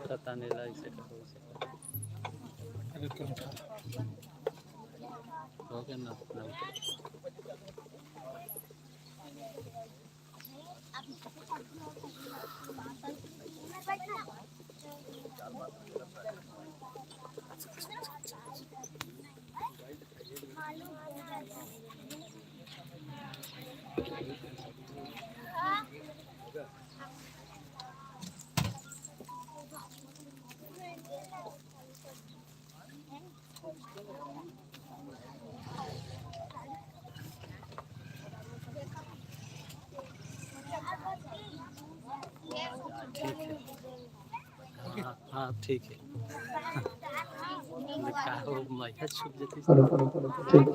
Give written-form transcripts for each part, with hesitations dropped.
पता नहीं ला इसे का हो गया ना ठीक है हाँ हाँ ठीक है लिखा हो मैं छुप जाती ठीक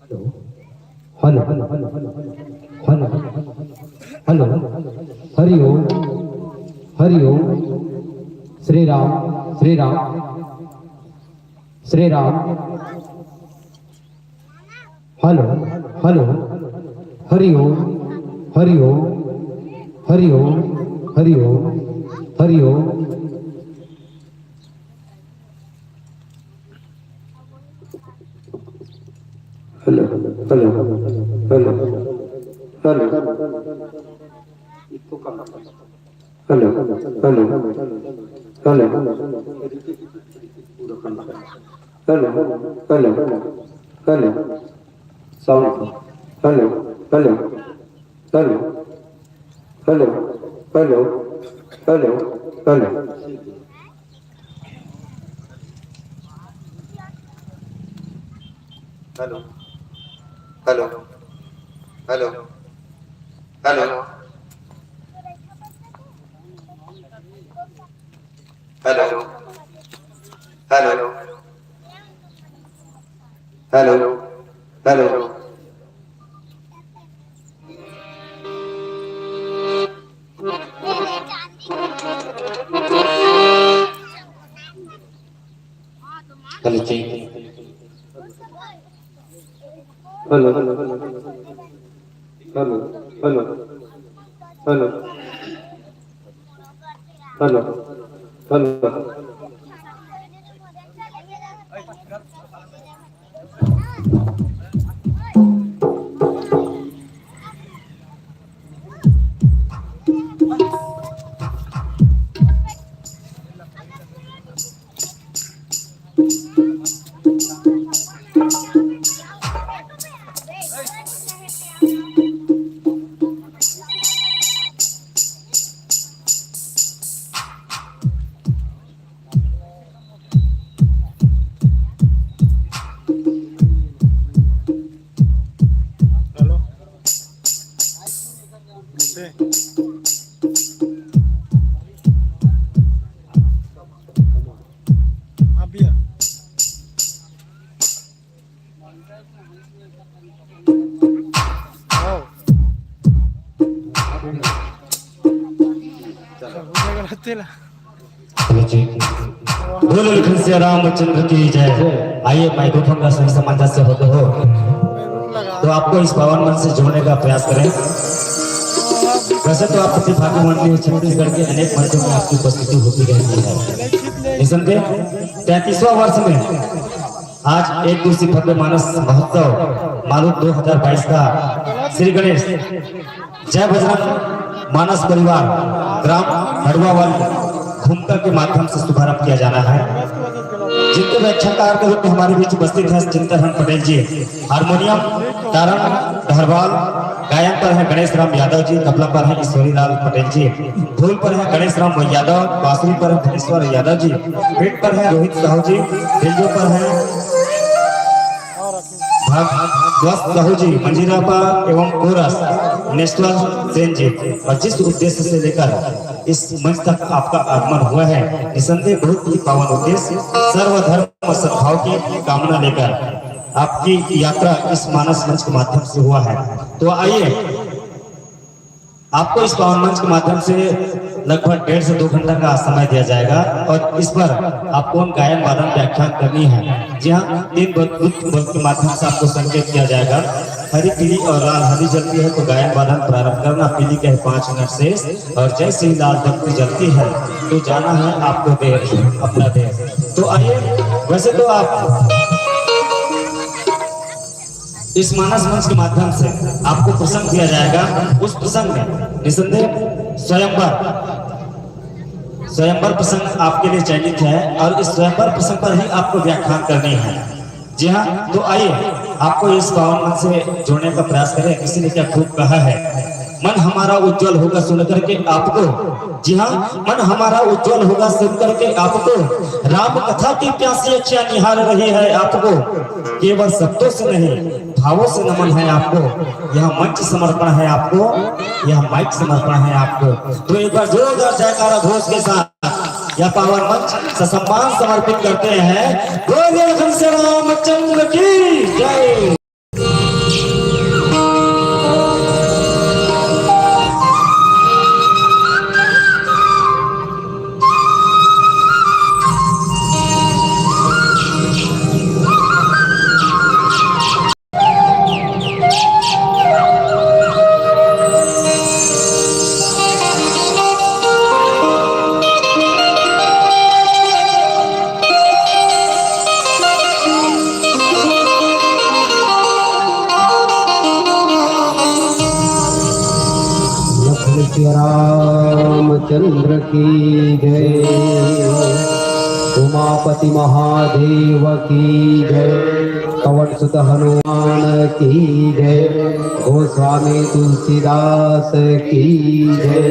hello hello hello hello Hari Om Hari Om Shri Ram Shri Ram Shri Ram hello hello Hari Om Hari Om Hari Om Hari Om Hari Om hello hello hello hello hello hello hello hello hello hello sound hello hello hello hello hello hello hello hello hello hello hello hello hello hello hello hello जी hello hello hello hello hello hello बोलो लखन से रामचंद्र की जय। आइए microphone का सही सामंजस्य होते हो तो आपको इस पावन मन से जोड़ने का प्रयास करें। वैसे तो आप प्रतिभागी मंडली छत्तीसगढ़ के अनेक मंचों में आपकी उपस्थिति होती रहती है। लेकिन 33वां वर्ष में आज एक दिवसीय भव्य मानस महोत्सव मालूम 2022 का श्री गणेश जय बजरंग मानस परिवार ग्राम हड़वावाल घूमकर के माध्यम से शुभारंभ किया जाना है। जिनके व्याख्याकार के रूप में हमारे बीच उपस्थित है चिंतन पटेल जी, हारमोनियम तारण ढहरवाल, गायन पर है गणेश राम यादव जी, तबला पर है ईश्वरी लाल पटेल जी, ढोल पर है गणेश राम यादव, बांसुरी पर है धनेश्वर यादव जी, पेट पर है रोहित साहू जी, बेंजो पर है साहू जी, मंजीरा पर एवं कोरस नेशनल सेन जी। और जिस उद्देश्य से लेकर इस मंच तक आपका आगमन हुआ है, निसंदेह बहुत ही पावन उद्देश्य सर्वधर्म और सद्भाव की कामना लेकर आपकी यात्रा इस मानस मंच के माध्यम से हुआ है। तो आइए आपको इस पावन मंच के माध्यम से लगभग 1.5 से 2 घंटा का समय दिया जाएगा और इस पर आपको गायन वादन व्याख्यान करनी है। जी हाँ, 3 बल के माध्यम से आपको संकेत किया जाएगा। हरी पीली और लाल हरी जलती है तो गायन वादन प्रारंभ करना, पीली के 5 मिनट शेष और जैसे ही लाल बत्ती जलती है तो जाना है आपको देर अपना देर। तो आइए, वैसे तो आप इस मानस मंच के माध्यम से आपको प्रसंग दिया जाएगा। उस प्रसंग में निसंदेह स्वयंवर प्रसंग आपके लिए चयनित है और इस स्वयंवर प्रसंग पर ही आपको व्याख्यान करनी है। जी हाँ, तो आइए आपको इस पावन मन से जोड़ने का प्रयास करें। किसी ने क्या खूब कहा है, मन हमारा उज्जवल होगा सुनकर के आपको। जी हाँ, मन हमारा उज्जवल होगा सुनकर के आपको। राम कथा की प्यासी अखियां निहार रही है आपको। केवल शब्दों से नहीं भावों से नमन है आपको। यह मंच समर्पण है आपको, यह माइक समर्पण है आपको। तो एक बार जोरदार जयकारा घोष के साथ यह पावन मंच ससम्मान समर्पित करते हैं। बोलो लखन से रामचंद्र की जय। रामचंद्र की जय, उमापति महादेव की जय, पवन सुत हनुमान की जय, गोस्वामी तुलसीदास की जय।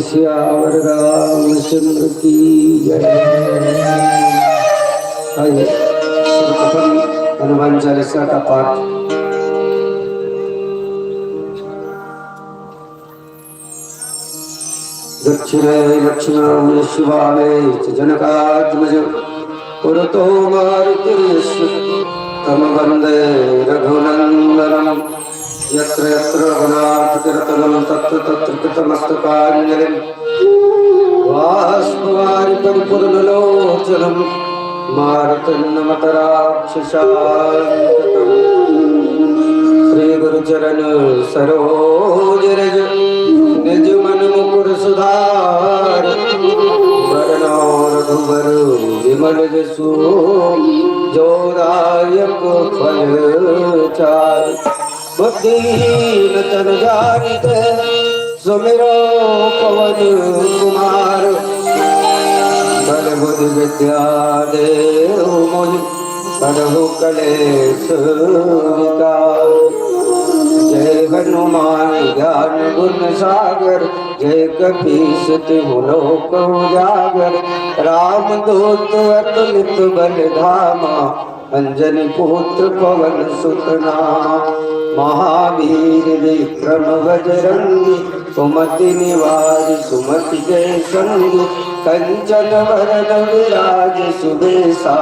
सियावर रामचंद्र की जय। आइए सर्वप्रथम हनुमान चालीसा का पाठ। दक्षिणे दक्षिणां शिवाले च जनकात्मज पुरतो मारुतिर्यस्य तं वन्दे रघुनन्दनं। यत्र यत्र रघुनाथकीर्तनं तत्र तत्र कृतमस्तकाञ्जलिं बाष्पवारि परिपूर्णलोचनं मारुतिं नमत राक्षसान्तकम्। श्रीगुरुचरण सरोज रज निज मन मुकुर सुधार वरणो रघुवर विमल जसु जो दायक फल चार। बुद्धिहीन तन जानिते सुमिरो पवन कुमार बल बुद्धि विद्या देव मोहि हरहु कलेश विकार। जय हनुमान ज्ञान गुण सागर जय कपीस तिहु लोक उजागर। राम दूत अतुलित बल धामा अंजनी पुत्र पवन सुत नामा। महावीर विक्रम बजरंगी सुमति निवार सुमति जय संगी। कंचन वरन विराज सुबेसा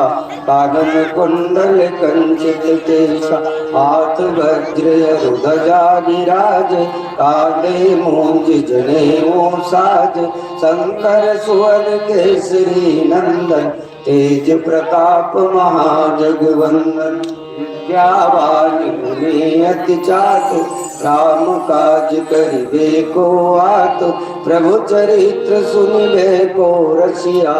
कानन कुंडल कंचित केसा। हाथ वज्र ध्वजा विराज कांधे मूंज जनेऊ साज। शंकर सुवन केसरी नंदन तेज प्रताप महाजगवंदन। विद्यावान गुणी अति चातु राम काज करिबे को आतु। प्रभु चरित्र सुनिबे को रसिया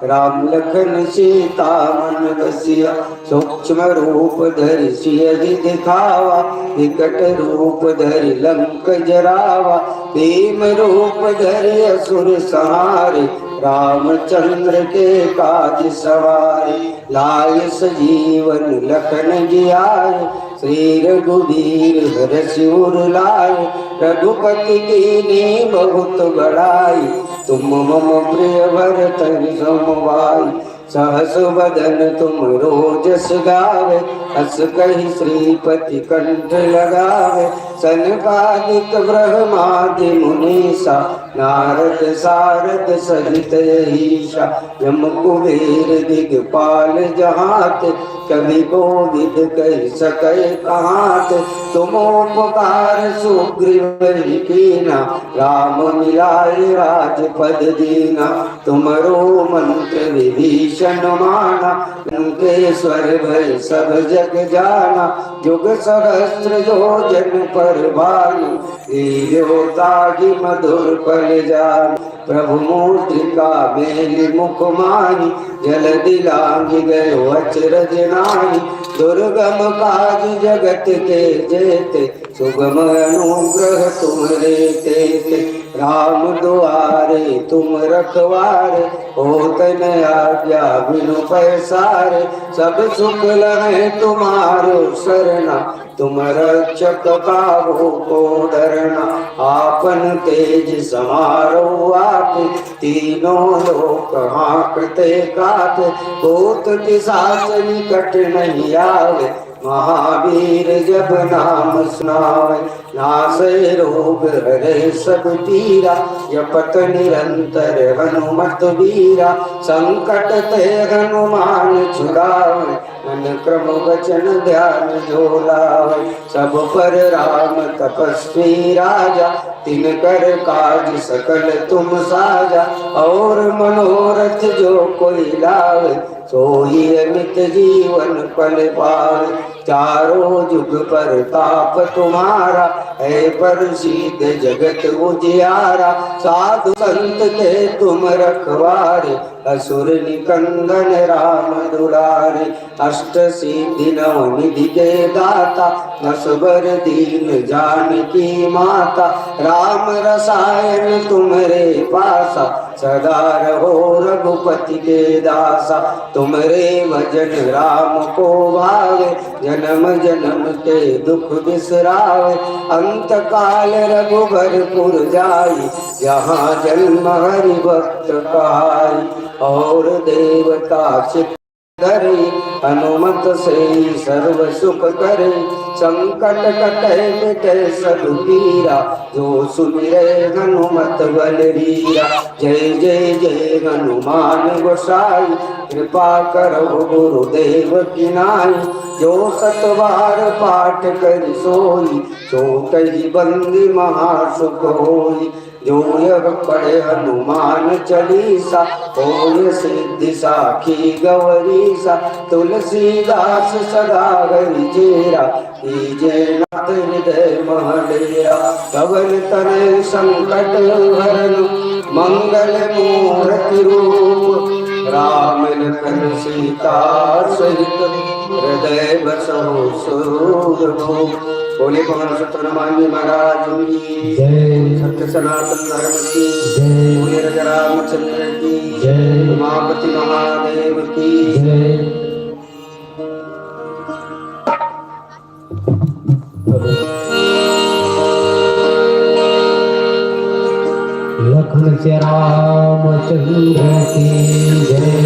राम लखन सीता मन बसिया। सूक्ष्म रूप धरि सियहि दिखावा विकट रूप धरि लंक जरावा। भीम रूप धरि असुर संहारे रामचंद्र के काज सवारे। लाय सजीवन लखन जियाए श्री रघुवीर हरषि उर लाए। रघुपति कीन्ही बहुत बड़ाई तुम मम प्रिय भरत सम भाई। सहस बदन तुम रोजस गावे हस कहि श्रीपति कंठ लगावे। सनकादिक ब्रह्मादि मुनीसा नारद सारद सहित ईशा। यम कुबेर दिगपाल जहाते कवि कोविद कहि सकै कहाते। तुम उपकार सुग्रीव कीना राम मिलाए राजपद दीना। तुमरो मंत्र विभीषण माना लंकेश्वर भय सब जग जाना। युग सहस्र योजन पर भानु ताहि मधुर पल जान। प्रभु मुद्रिका मेलि मुख माहि जलधि लांघि गयो अचरज नाहि। दुर्गम काज जगत के जेते सुगम अनुग्रह तुमरे तेते। राम दुआरे तुम रखवारे होत न आज्ञा बिनु पैसारे। सब सुख लहे तुम्हारो सरना तुम रक्षक काहू को डरना। आपन तेज समारो आप तीनों लोक हाँकते काते। भूत पिशाच निकट नहीं आवे महावीर जब नाम सुनावे। नासै रोग हरे सब पीरा जपत निरंतर हनुमत वीरा। संकट ते हनुमान छुड़ावे मन क्रम वचन ध्यान जो लावे। सब पर राम तपस्वी राजा तिनकर काज सकल तुम साजा। और मनोरथ जो कोई लावे सोई अमित जीवन पल पावे। चारों जुग पर ताप तुम्हारा है प्रसिद्ध जगत उजियारा। साधु संत के तुम रखवारे असुर निकंदन राम दुलारे, अष्ट सिद्धि नव निधि के दाता, असबर दीन जानकी माता, राम रसायन तुम्हारे पासा, सदा रहो रघुपति के दासा। तुमरे भजन राम को भावे, जन्म जन्म के दुख बिसरावे, अंत काल रघुबरपुर जाई, जहाँ जन्म हरि भक्त पाई। और देवता चित्त धरे, हनुमत से सर्व सुख करे, संकट कटे मिटे सब पीरा, जो सुमिरे हनुमत बलबीरा। जय जय जय हनुमान गोसाई, कृपा करो गुरुदेव की नाई, जो सतबार पाठ कर सोई, सो कही बंदी महासुख होई। जो यह पढ़े हनुमान चालीसा, होय सिद्धि साखी गौरीसा। तुलसीदास सदा हरि चेरा, कीजे नाथ हृदय महडेरा। कवन तनय संकट हरन, मंगल मूर्ति रूप, राम लखन सीता सहित, हृदय बसहु सूरभूप। बोले पवन सुत हनुमान जी महाराज की जय, सत्य सनातन धर्म की जय, बोले राजा रामचंद्र की जय, उमापति महादेव की जय। लखन से रामचंद्र की जय।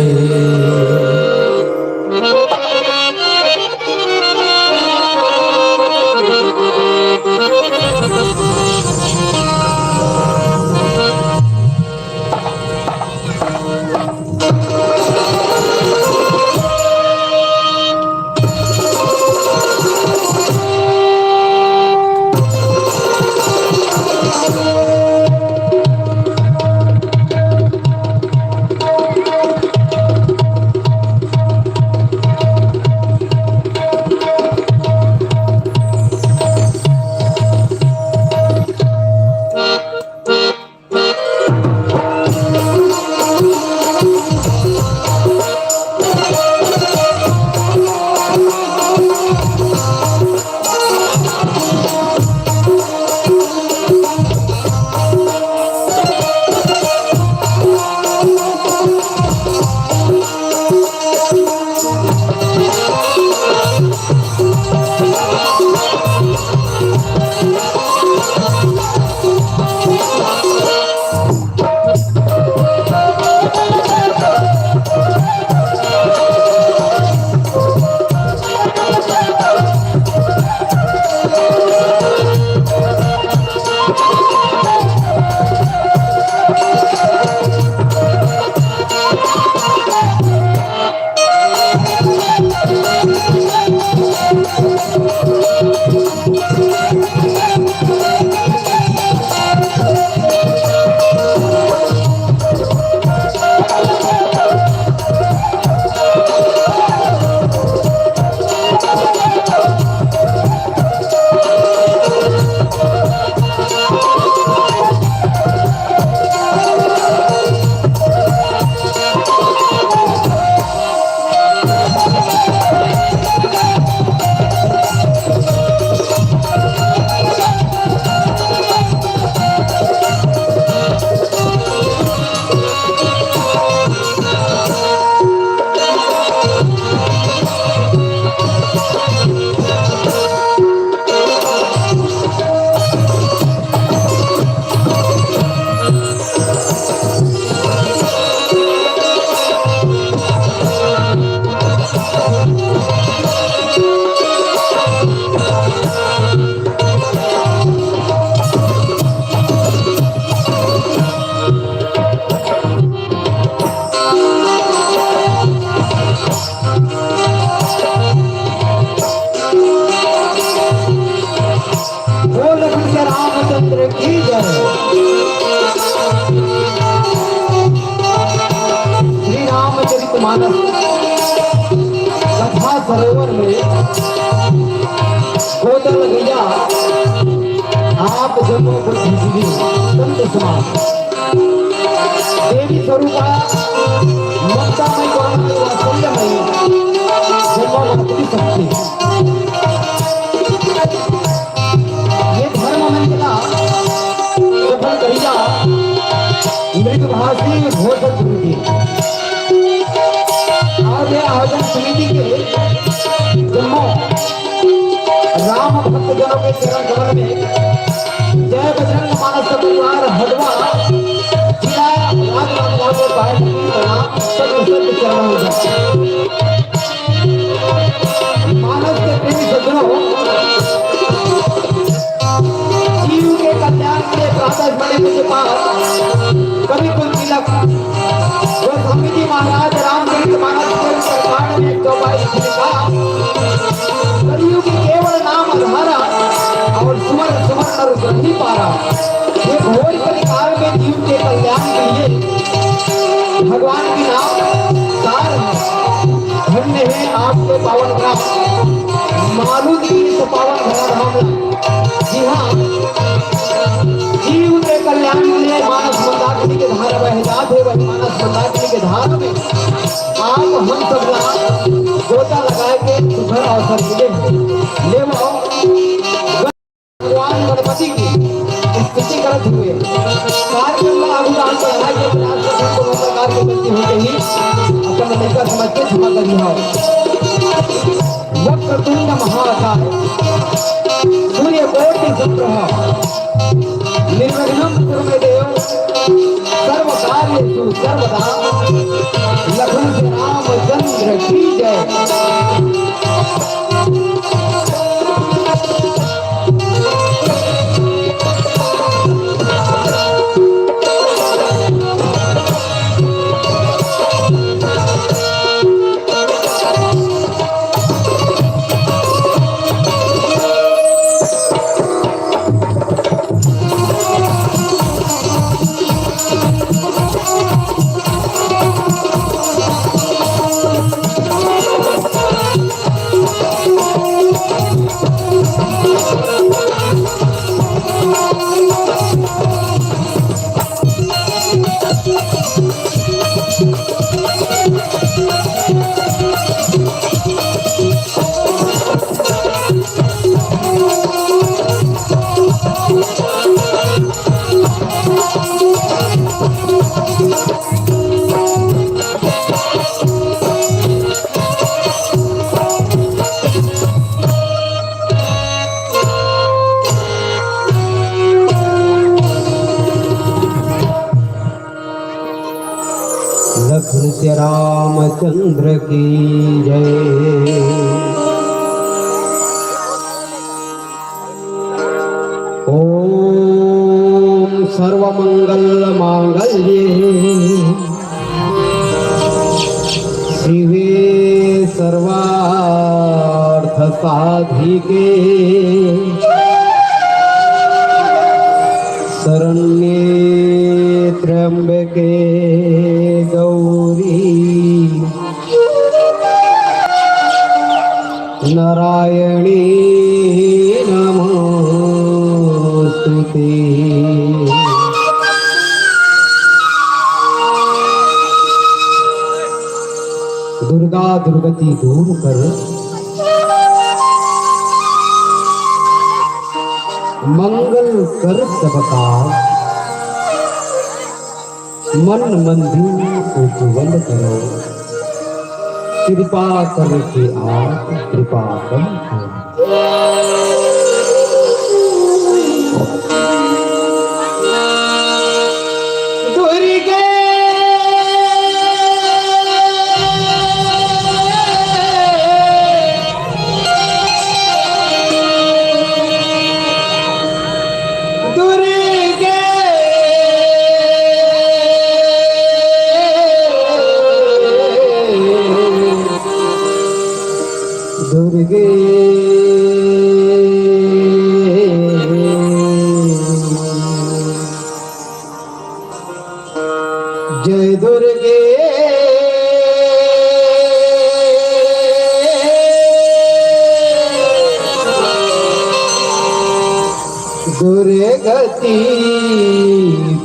मानस कथा सरोवर में गोदल गैया आप जमो बुद्धि संत समाज देवी स्वरूपा में जय बजरंग मानस परिवार हदवा जिला राजनांदगांव के पास प्रणाम सत चरण हो मानस के प्रेमी सज्जनों, जीव के कल्याण के लिए प्रातः बने के पास कवि कुल तिलक जो स्वामी जी महाराज रामचरित मानस के सरकार में 122 लिखा, कलियुग की केवल नाम अधारा और सुमर सुमर नर ग्रही पारा। ये घोर कलिकाल में जीव के कल्याण के लिए भगवान की नाम सार है। धन्य है आपके पावन ग्राम मारुति इस पावन भरा धाम। जी हाँ, जीव के कल्याण के लिए मानस मंदाकिनी के धार बह जाते वही मानस मंदाकिनी के धार में आप हम सब गोता लगा के सुखर अवसर मिले ले भगवान गणपति की स्तुति करते हुए कार्यक्रम का अभियान बढ़ाए के प्रयास को प्रकार की गलती हो गई अपन लेकर समझ के क्षमा करी हो। वक्रतुंड महाकाय सूर्य कोटि समप्रभ निर्विघ्नं कुरु मे देव सर्व कार्येषु सर्वदा। लखन से रामचंद्र की जय। लखन से रामचंद्र की जय। ओम सर्वमंगल मांगल्ये शिवे सर्वार्थ साधिके शरण्ये त्र्यंबके गौरी नारायणी नमोस्तुते। दुर्गा दुर्गति दूर कर मंगल कर सबका मन मंदिर उज्जवल करो। कृपा करके आप कृपा करो। दुर्गे जय दुर्गे दुर्गति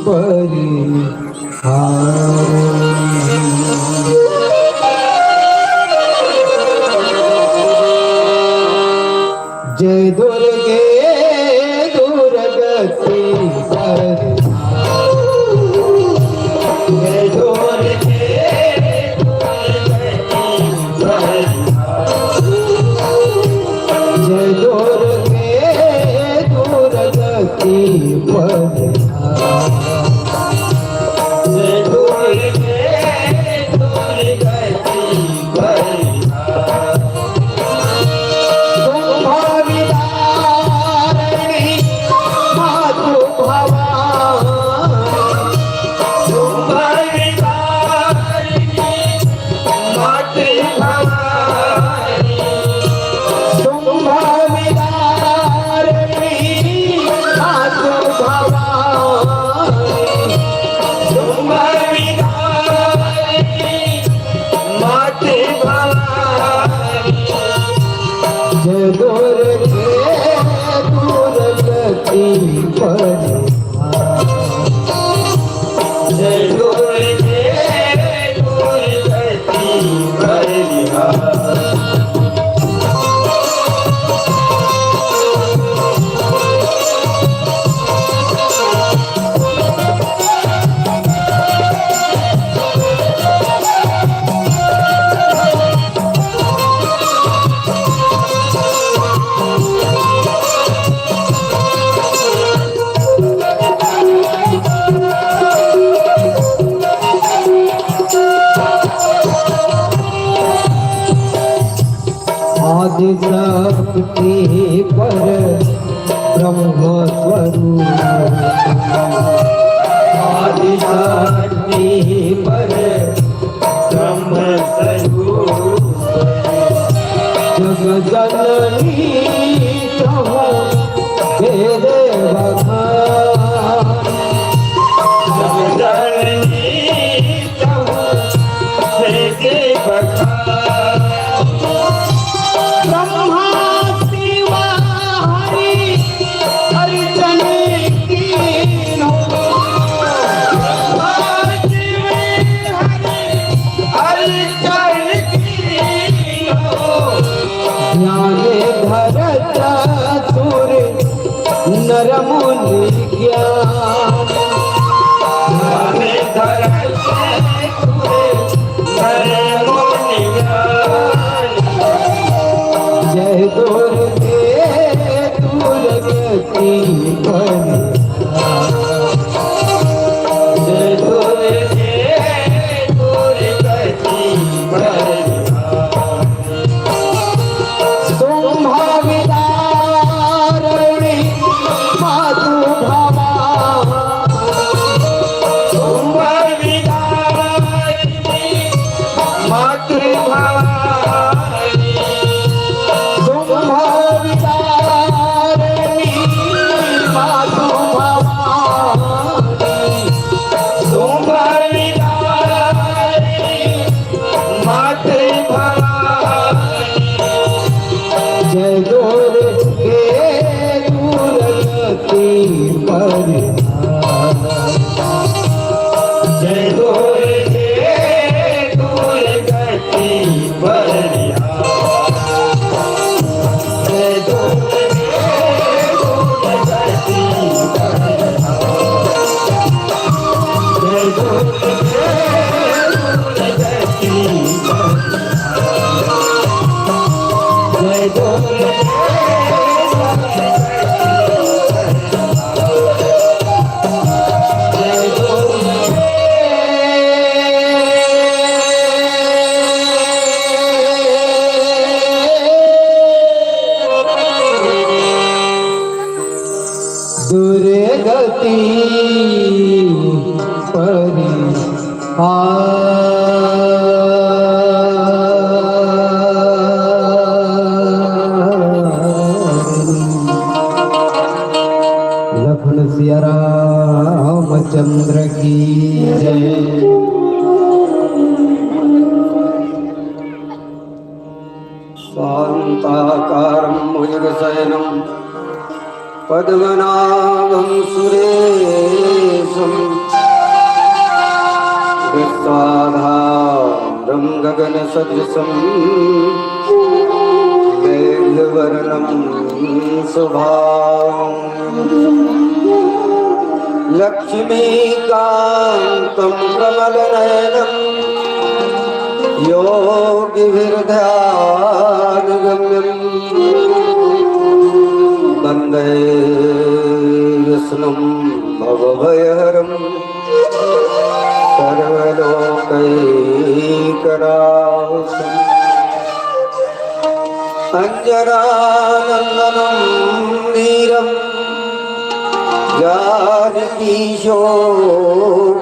परिहार। जय दुर्गे दुर्गति जय दुर्गे जय दुर्गे दुर्गति दुर्गति आदिशक्ति पर ब्रह्म स्वरूप आदिशक्ति पर ब्रह्म स्वरूप जग जननी कहो हे भगवान जग जननी कहो हे भगवान ब्रह्मा शिवा हरि अर्चन कीनो ब्रह्मा शिवा हरि अर्चन कीनो ज्ञाने भरत सुर नर मुनि ज्ञान ज्ञाने भरत सुर नर मुनि ज्ञान जय दुर्गे दुर्गति जय दुर्गे दुर्गति तुम्हारी मातु भवा तुम्हारी मातृभवा जय दुर्गे दुर्गति जय दुर्गे दुर्गति जय दुर्गति परि लखन सिया रामचंद्र की जय। शांताकारं भुजगशयनं पद्मनाभं सुरेशं विश्वाधारं गगनसदृशं मेघवर्णं शुभां लक्ष्मीकान्तं कमलनयनं योगिभिर्ध्यानगम्यं वन्दे भयहरम सर्वलोकैकनाथम् अंजनानंदनं वीरं जानकी शोकनाशनम्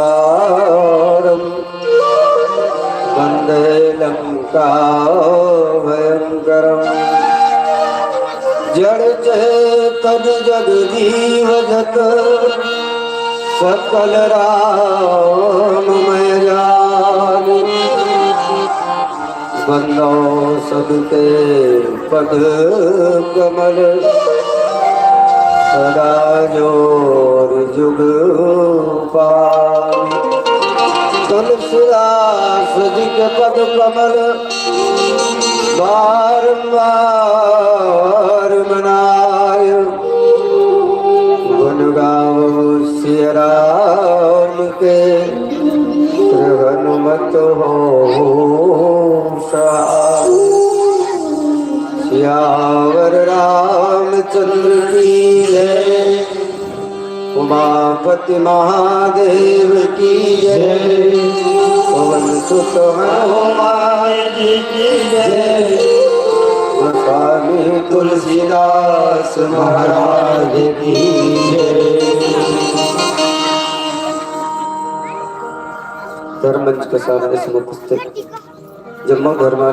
सतीसमच्छहन्तारं वन्दे लंका भयंकरम् जड़ चेतन जगजीव जत सकल राममय जान बंदो सबके पद कमल सदा जोर जुग पान तुलसीदास जी के पद कमल बारंबार मनाय गुण गाओ सिया राम के हनुमत हो सियावर रामचंद्र की जय उमापति महादेव की जय पवन सुत हनुमान जी की जय स्वामी तुलसीदास महाराज की जय। धर्मंच के सामने समुपस्थित जम्मू धर्मा